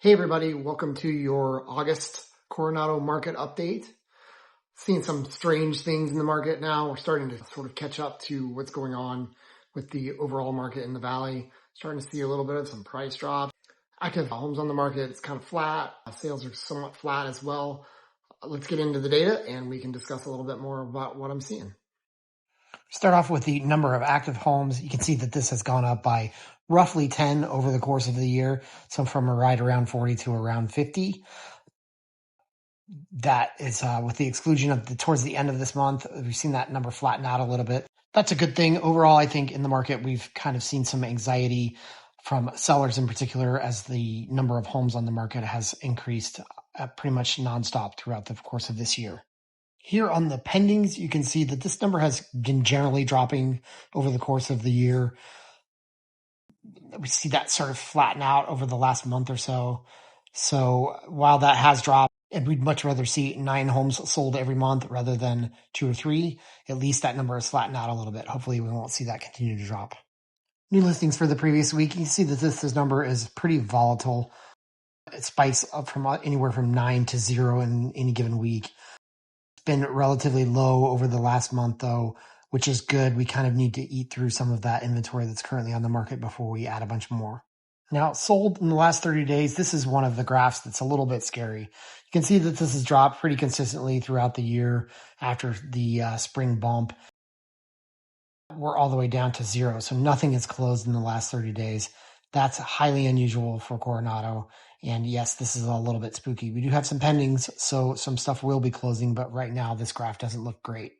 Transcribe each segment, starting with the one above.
Hey everybody, welcome to your August Coronado market update. Seeing some strange things in the market now. We're starting to sort of catch up to what's going on with the overall market in the valley. Starting to see a little bit of some price drops. Active homes on the market is kind of flat. Sales are somewhat flat as well. Let's get into the data and we can discuss a little bit more about what I'm seeing. Start off with the number of active homes. You can see that this has gone up by roughly 10 over the course of the year. So from right around 40 to around 50. That is with the exclusion of towards the end of this month. We've seen that number flatten out a little bit. That's a good thing. Overall, I think in the market, we've kind of seen some anxiety from sellers in particular as the number of homes on the market has increased pretty much nonstop throughout the course of this year. Here on the pendings, you can see that this number has been generally dropping over the course of the year. We see that sort of flatten out over the last month or so. So while that has dropped, and we'd much rather see 9 homes sold every month rather than 2 or 3, at least that number has flattened out a little bit. Hopefully we won't see that continue to drop. New listings for the previous week, you can see that this number is pretty volatile. It spikes up from anywhere from 9 to 0 in any given week. Been relatively low over the last month though, which is good. We kind of need to eat through some of that inventory that's currently on the market before we add a bunch more. Now, sold in the last 30 days, this is one of the graphs that's a little bit scary. You can see that this has dropped pretty consistently throughout the year after the spring bump. We're all the way down to 0, so nothing is closed in the last 30 days. That's highly unusual for Coronado. And yes, this is a little bit spooky. We do have some pendings, so some stuff will be closing, but right now this graph doesn't look great.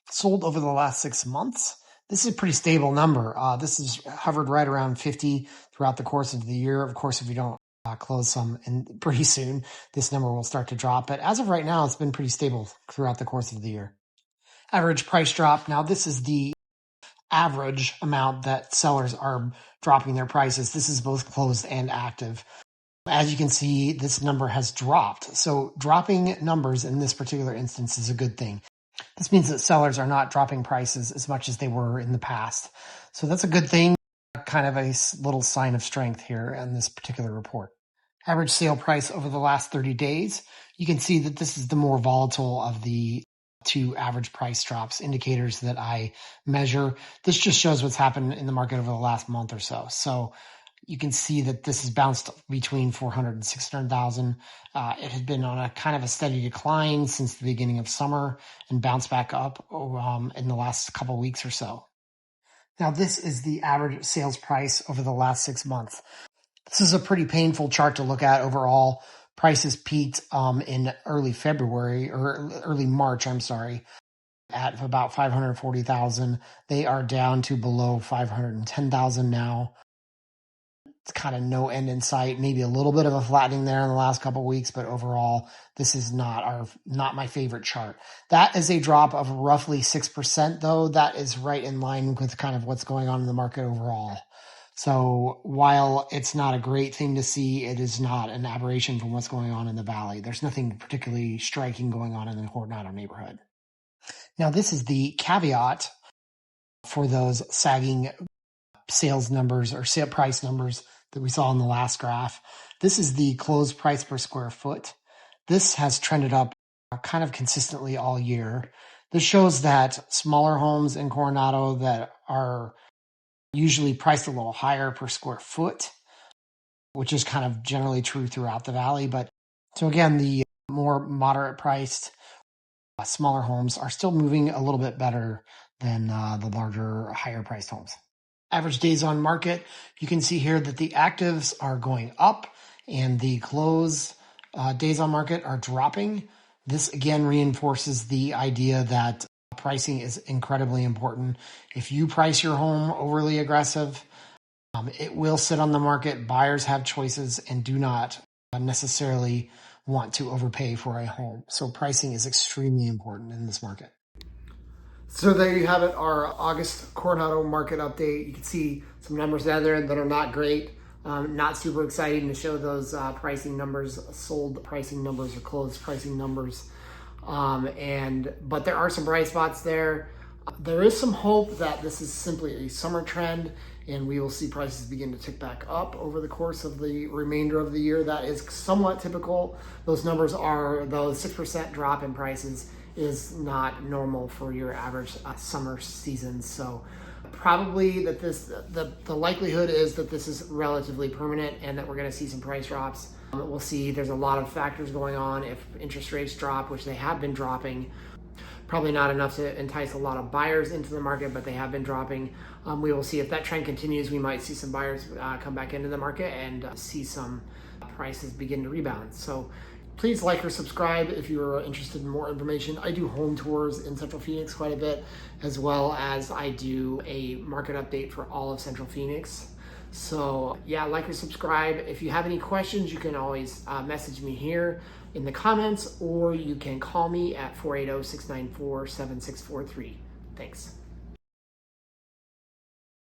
Sold over the last 6 months. This is a pretty stable number. This has hovered right around 50 throughout the course of the year. Of course, if we don't close some, and pretty soon this number will start to drop. But as of right now, it's been pretty stable throughout the course of the year. Average price drop. Now, this is the average amount that sellers are dropping their prices. This is both closed and active. As you can see, this number has dropped. So dropping numbers in this particular instance is a good thing. This means that sellers are not dropping prices as much as they were in the past. So that's a good thing, kind of a little sign of strength here in this particular report. Average sale price over the last 30 days. You can see that this is the more volatile of the 2 average price drops indicators that I measure. This just shows what's happened in the market over the last month or so. So you can see that this has bounced between 400 and 600,000. It had been on a kind of a steady decline since the beginning of summer and bounced back up in the last couple weeks or so. Now, this is the average sales price over the last 6 months. This is a pretty painful chart to look at overall. Prices peaked in early March, at about 540,000. They are down to below 510,000 now. It's kind of no end in sight, maybe a little bit of a flattening there in the last couple of weeks, but overall, this is not my favorite chart. That is a drop of roughly 6%, though. That is right in line with kind of what's going on in the market overall. So while it's not a great thing to see, it is not an aberration from what's going on in the valley. There's nothing particularly striking going on in the Coronado neighborhood. Now, this is the caveat for those sagging sales numbers or sale price numbers that we saw in the last graph. This is the closed price per square foot. This has trended up kind of consistently all year. This shows that smaller homes in Coronado that are usually priced a little higher per square foot, which is kind of generally true throughout the valley. But so again, the more moderate priced smaller homes are still moving a little bit better than the larger, higher priced homes. Average days on market, you can see here that the actives are going up and the closed days on market are dropping. This again reinforces the idea that pricing is incredibly important. If you price your home overly aggressive, it will sit on the market. Buyers have choices and do not necessarily want to overpay for a home. So pricing is extremely important in this market. So there you have it, our August Coronado market update. You can see some numbers out there that are not great. Not super exciting to show those pricing numbers, sold pricing numbers or closed pricing numbers. But there are some bright spots there. There is some hope that this is simply a summer trend and we will see prices begin to tick back up over the course of the remainder of the year. That is somewhat typical. Those numbers are, though, 6% drop in prices is not normal for your average summer season. So probably that the likelihood is that this is relatively permanent and that we're going to see some price drops. We'll see. There's a lot of factors going on. If interest rates drop, which they have been dropping, probably not enough to entice a lot of buyers into the market, but they have been dropping. We will see if that trend continues. We might see some buyers come back into the market and see some prices begin to rebound. So please like or subscribe if you're interested in more information. I do home tours in Central Phoenix quite a bit, as well as I do a market update for all of Central Phoenix. So yeah, like or subscribe. If you have any questions, you can always message me here in the comments, or you can call me at 480-694-7643. Thanks.